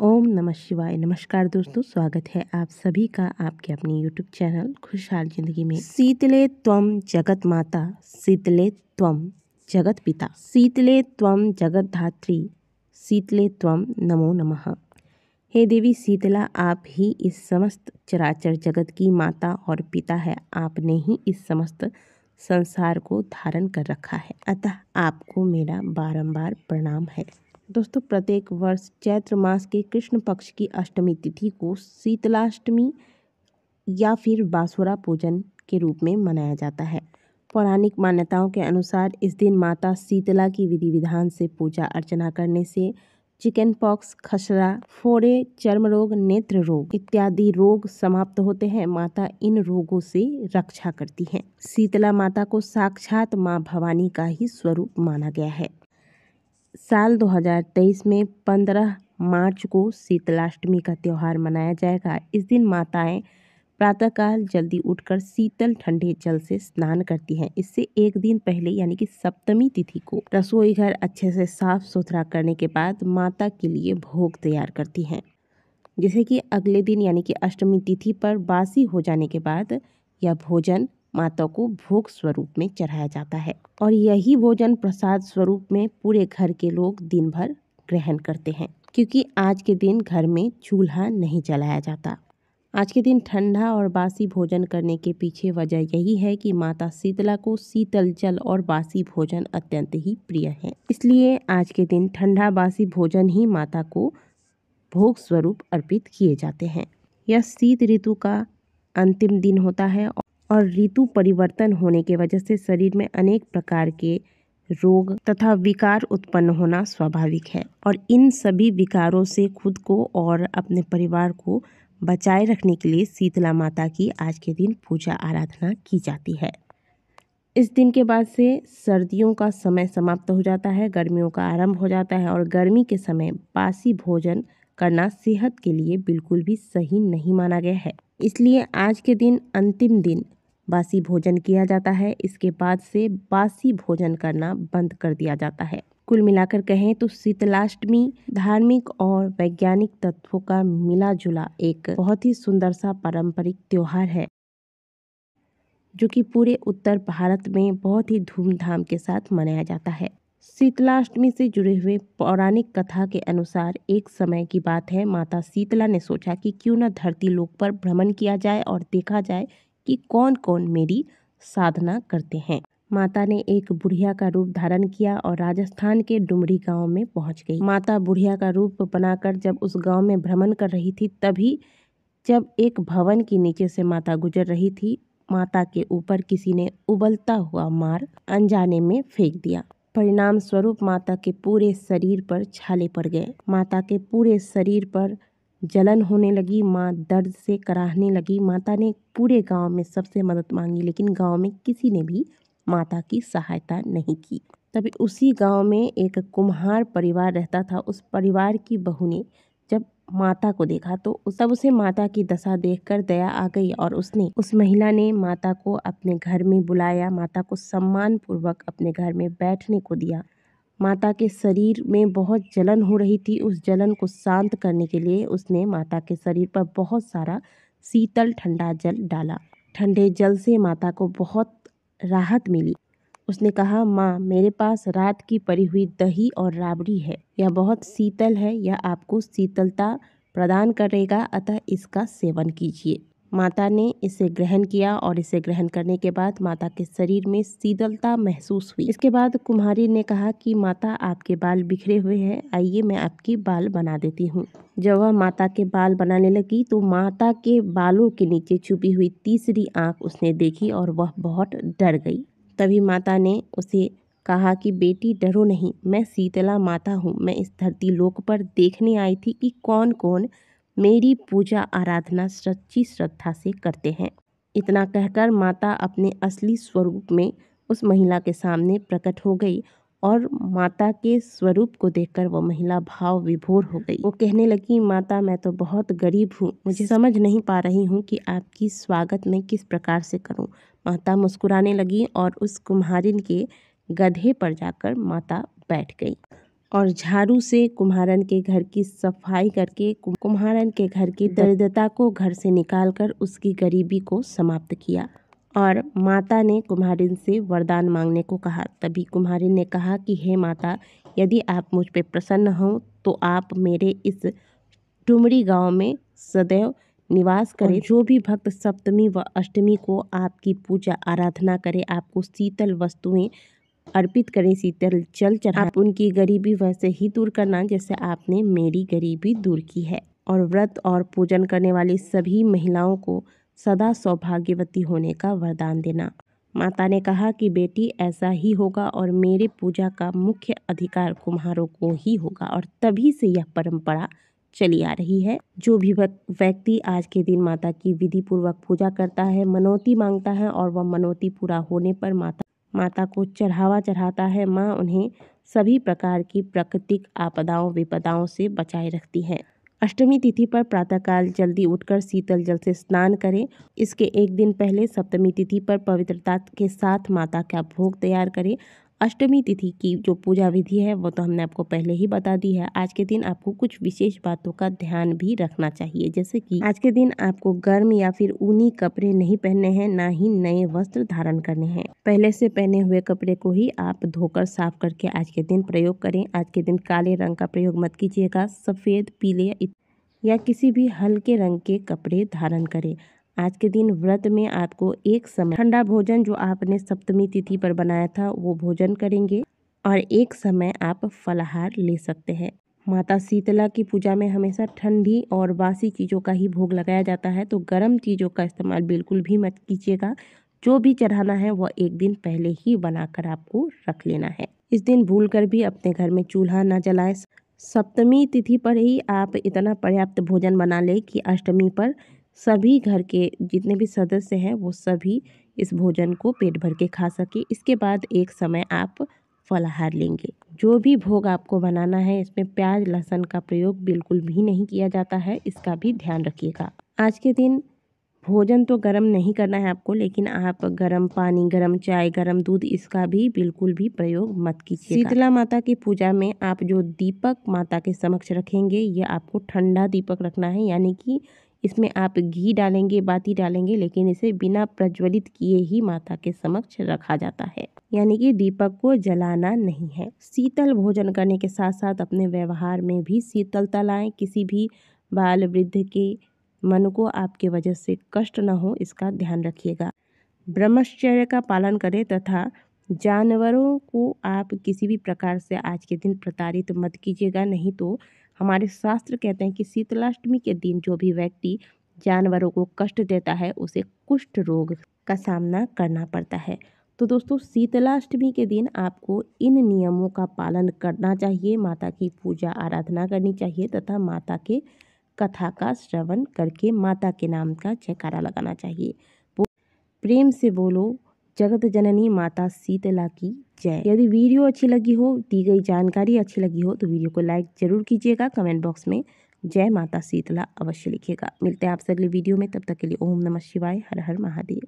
ओम नमः शिवाय। नमस्कार दोस्तों, स्वागत है आप सभी का आपके अपने यूट्यूब चैनल खुशहाल जिंदगी में। शीतले त्वम जगत माता, शीतले त्वम जगत पिता, शीतले त्वम जगत धात्री, शीतले त्वम नमो नमः। हे देवी शीतला, आप ही इस समस्त चराचर जगत की माता और पिता है। आपने ही इस समस्त संसार को धारण कर रखा है, अतः आपको मेरा बारंबार प्रणाम है। दोस्तों, प्रत्येक वर्ष चैत्र मास के कृष्ण पक्ष की अष्टमी तिथि को शीतलाष्टमी या फिर बासुरा पूजन के रूप में मनाया जाता है। पौराणिक मान्यताओं के अनुसार इस दिन माता शीतला की विधि विधान से पूजा अर्चना करने से चिकन पॉक्स, खसरा, फोड़े, चर्म रोग, नेत्र रोग इत्यादि रोग समाप्त होते हैं। माता इन रोगों से रक्षा करती हैं। शीतला माता को साक्षात माँ भवानी का ही स्वरूप माना गया है। साल 2023 में 15 मार्च को शीतलाष्टमी का त्यौहार मनाया जाएगा। इस दिन माताएं प्रातःकाल जल्दी उठकर शीतल ठंडे जल से स्नान करती हैं। इससे एक दिन पहले यानी कि सप्तमी तिथि को रसोई घर अच्छे से साफ सुथरा करने के बाद माता के लिए भोग तैयार करती हैं, जिसे कि अगले दिन यानी कि अष्टमी तिथि पर बासी हो जाने के बाद यह भोजन माता को भोग स्वरूप में चढ़ाया जाता है और यही भोजन प्रसाद स्वरूप में पूरे घर के लोग दिन भर ग्रहण करते हैं, क्योंकि आज के दिन घर में चूल्हा नहीं जलाया जाता। आज के दिन ठंडा और बासी भोजन करने के पीछे वजह यही है कि माता शीतला को शीतल जल और बासी भोजन अत्यंत ही प्रिय है। इसलिए आज के दिन ठंडा बासी भोजन ही माता को भोग स्वरूप अर्पित किए जाते हैं। यह शीत ऋतु का अंतिम दिन होता है और ऋतु परिवर्तन होने के वजह से शरीर में अनेक प्रकार के रोग तथा विकार उत्पन्न होना स्वाभाविक है और इन सभी विकारों से खुद को और अपने परिवार को बचाए रखने के लिए शीतला माता की आज के दिन पूजा आराधना की जाती है। इस दिन के बाद से सर्दियों का समय समाप्त हो जाता है, गर्मियों का आरंभ हो जाता है और गर्मी के समय बासी भोजन करना सेहत के लिए बिल्कुल भी सही नहीं माना गया है। इसलिए आज के दिन अंतिम दिन बासी भोजन किया जाता है। इसके बाद से बासी भोजन करना बंद कर दिया जाता है। कुल मिलाकर कहें तो शीतलाष्टमी धार्मिक और वैज्ञानिक तत्वों का मिला जुला एक बहुत ही सुंदर सा पारंपरिक त्योहार है, जो कि पूरे उत्तर भारत में बहुत ही धूमधाम के साथ मनाया जाता है। शीतलाष्टमी से जुड़े हुए पौराणिक कथा के अनुसार एक समय की बात है, माता शीतला ने सोचा कि क्यों न धरती लोक पर भ्रमण किया जाए और देखा जाए कि कौन कौन मेरी साधना करते हैं। माता ने एक बुढ़िया का रूप धारण किया और राजस्थान के डुमरी गांव में पहुंच गई। माता बुढ़िया का रूप बनाकर जब उस गांव में भ्रमण कर रही थी, तभी जब एक भवन के नीचे से माता गुजर रही थी, माता के ऊपर किसी ने उबलता हुआ मार अनजाने में फेंक दिया। परिणाम स्वरूप माता के पूरे शरीर पर छाले पड़ गए। माता के पूरे शरीर पर जलन होने लगी। माँ दर्द से कराहने लगी। माता ने पूरे गांव में सबसे मदद मांगी, लेकिन गांव में किसी ने भी माता की सहायता नहीं की। तभी उसी गांव में एक कुम्हार परिवार रहता था। उस परिवार की बहू ने जब माता को देखा तो तब उसे माता की दशा देखकर दया आ गई और उस महिला ने माता को अपने घर में बुलाया, माता को सम्मान पूर्वक अपने घर में बैठने को दिया। माता के शरीर में बहुत जलन हो रही थी। उस जलन को शांत करने के लिए उसने माता के शरीर पर बहुत सारा शीतल ठंडा जल डाला। ठंडे जल से माता को बहुत राहत मिली। उसने कहा, माँ, मेरे पास रात की पड़ी हुई दही और राबड़ी है। यह बहुत शीतल है, यह आपको शीतलता प्रदान करेगा, अतः इसका सेवन कीजिए। माता ने इसे ग्रहण किया और इसे ग्रहण करने के बाद माता के शरीर में शीतलता महसूस हुई। इसके बाद कुम्हारी ने कहा कि माता, आपके बाल बिखरे हुए हैं, आइए मैं आपकी बाल बना देती हूँ। जब वह माता के बाल बनाने लगी तो माता के बालों के नीचे छुपी हुई तीसरी आंख उसने देखी और वह बहुत डर गई। तभी माता ने उसे कहा कि बेटी डरो नहीं, मैं शीतला माता हूँ। मैं इस धरती लोक पर देखने आई थी कि कौन कौन मेरी पूजा आराधना सच्ची श्रद्धा से करते हैं। इतना कहकर माता अपने असली स्वरूप में उस महिला के सामने प्रकट हो गई और माता के स्वरूप को देखकर वह महिला भाव विभोर हो गई। वो कहने लगी, माता, मैं तो बहुत गरीब हूँ, मुझे समझ नहीं पा रही हूँ कि आपकी स्वागत मैं किस प्रकार से करूँ। माता मुस्कुराने लगी और उस कुम्हारिन के गधे पर जाकर माता बैठ गई और झाड़ू से कुम्हारन के घर की सफाई करके कुम्हारन के घर की दरिद्रता को घर से निकालकर उसकी गरीबी को समाप्त किया। और माता ने कुम्हारिन से वरदान मांगने को कहा। तभी कुम्हारिन ने कहा कि हे माता, यदि आप मुझ पे प्रसन्न हो तो आप मेरे इस डुमरी गांव में सदैव निवास करें। जो भी भक्त सप्तमी व अष्टमी को आपकी पूजा आराधना करे, आपको शीतल वस्तुएं अर्पित करें, शीतल जल चढ़ाएं, आप उनकी गरीबी वैसे ही दूर करना जैसे आपने मेरी गरीबी दूर की है। और व्रत और पूजन करने वाली सभी महिलाओं को सदा सौभाग्यवती होने का वरदान देना। माता ने कहा कि बेटी, ऐसा ही होगा और मेरे पूजा का मुख्य अधिकार कुम्हारों को ही होगा। और तभी से यह परंपरा चली आ रही है। जो भी व्यक्ति आज के दिन माता की विधि पूर्वक पूजा करता है, मनौती मांगता है और वह मनौती पूरा होने पर माता को चढ़ावा चढ़ाता है, माँ उन्हें सभी प्रकार की प्राकृतिक आपदाओं विपदाओं से बचाए रखती है। अष्टमी तिथि पर प्रातःकाल जल्दी उठकर शीतल जल से स्नान करें। इसके एक दिन पहले सप्तमी तिथि पर पवित्रता के साथ माता का भोग तैयार करें। अष्टमी तिथि की जो पूजा विधि है वो तो हमने आपको पहले ही बता दी है। आज के दिन आपको कुछ विशेष बातों का ध्यान भी रखना चाहिए, जैसे कि आज के दिन आपको गर्म या फिर ऊनी कपड़े नहीं पहनने हैं, ना ही नए वस्त्र धारण करने हैं। पहले से पहने हुए कपड़े को ही आप धोकर साफ करके आज के दिन प्रयोग करें। आज के दिन काले रंग का प्रयोग मत कीजिएगा, सफ़ेद, पीले या किसी भी हल्के रंग के कपड़े धारण करें। आज के दिन व्रत में आपको एक समय ठंडा भोजन जो आपने सप्तमी तिथि पर बनाया था वो भोजन करेंगे और एक समय आप फलाहार ले सकते हैं। माता शीतला की पूजा में हमेशा ठंडी और बासी चीज़ों का ही भोग लगाया जाता है, तो गर्म चीज़ों का इस्तेमाल बिल्कुल भी मत कीजिएगा। जो भी चढ़ाना है वह एक दिन पहले ही बनाकर आपको रख लेना है। इस दिन भूलकर भी अपने घर में चूल्हा न जलाएं। सप्तमी तिथि पर ही आप इतना पर्याप्त भोजन बना लें कि अष्टमी पर सभी घर के जितने भी सदस्य हैं वो सभी इस भोजन को पेट भर के खा सके। इसके बाद एक समय आप फलाहार लेंगे। जो भी भोग आपको बनाना है इसमें प्याज लहसुन का प्रयोग बिल्कुल भी नहीं किया जाता है, इसका भी ध्यान रखिएगा। आज के दिन भोजन तो गर्म नहीं करना है आपको, लेकिन आप गर्म पानी, गर्म चाय, गर्म दूध इसका भी बिल्कुल भी प्रयोग मत कीजिएगा। शीतला माता की पूजा में आप जो दीपक माता के समक्ष रखेंगे ये आपको ठंडा दीपक रखना है, यानी कि इसमें आप घी डालेंगे, बाती डालेंगे, लेकिन इसे बिना प्रज्वलित किए ही माता के समक्ष रखा जाता है, यानी कि दीपक को जलाना नहीं है। शीतल भोजन करने के साथ साथ अपने व्यवहार में भी शीतलता लाएं। किसी भी बाल वृद्ध के मन को आपके वजह से कष्ट न हो, इसका ध्यान रखिएगा। ब्रह्मचर्य का पालन करें तथा जानवरों को आप किसी भी प्रकार से आज के दिन प्रताड़ित मत कीजिएगा, नहीं तो हमारे शास्त्र कहते हैं कि शीतलाष्टमी के दिन जो भी व्यक्ति जानवरों को कष्ट देता है उसे कुष्ठ रोग का सामना करना पड़ता है। तो दोस्तों, शीतलाष्टमी के दिन आपको इन नियमों का पालन करना चाहिए, माता की पूजा आराधना करनी चाहिए तथा माता के कथा का श्रवण करके माता के नाम का जयकारा लगाना चाहिए। प्रेम से बोलो जगत जननी माता शीतला की जय। यदि वीडियो अच्छी लगी हो, दी गई जानकारी अच्छी लगी हो तो वीडियो को लाइक जरूर कीजिएगा। कमेंट बॉक्स में जय माता शीतला अवश्य लिखिएगा। मिलते हैं आपसे अगले वीडियो में, तब तक के लिए ओम नमः शिवाय, हर हर महादेव।